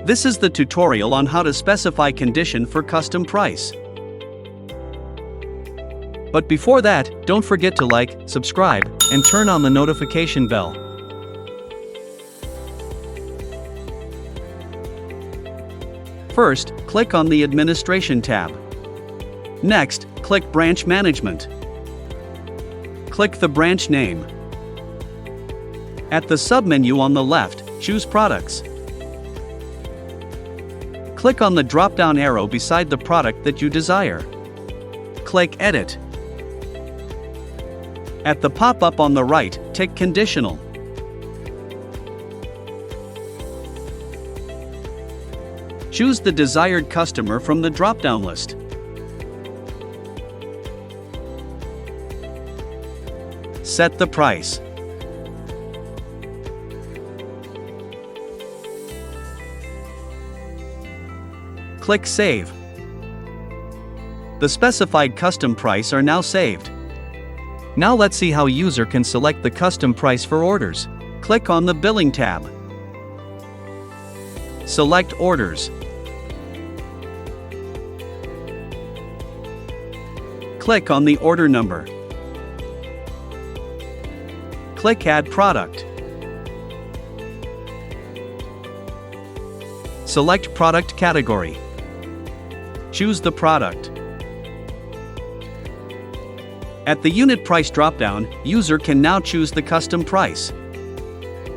This is the tutorial on how to specify condition for custom price. But before that, don't forget to like, subscribe, and turn on the notification bell. First, click on the Administration tab. Next, click Branch Management. Click the branch name. At the submenu on the left, choose Products. Click on the drop-down arrow beside the product that you desire. Click Edit. At the pop-up on the right, tick Conditional. Choose the desired customer from the drop-down list. Set the price. Click Save. The specified custom price are now saved. Now let's see how user can select the custom price for orders. Click on the Billing tab. Select Orders. Click on the order number. Click Add Product. Select Product Category. Choose the product. At the Unit Price dropdown, user can now choose the custom price.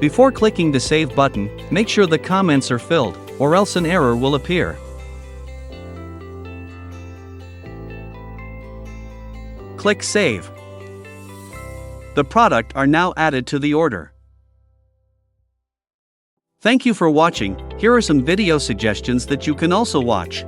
Before clicking the Save button, make sure the comments are filled, or else an error will appear. Click Save. The product are now added to the order. Thank you for watching. Here are some video suggestions that you can also watch.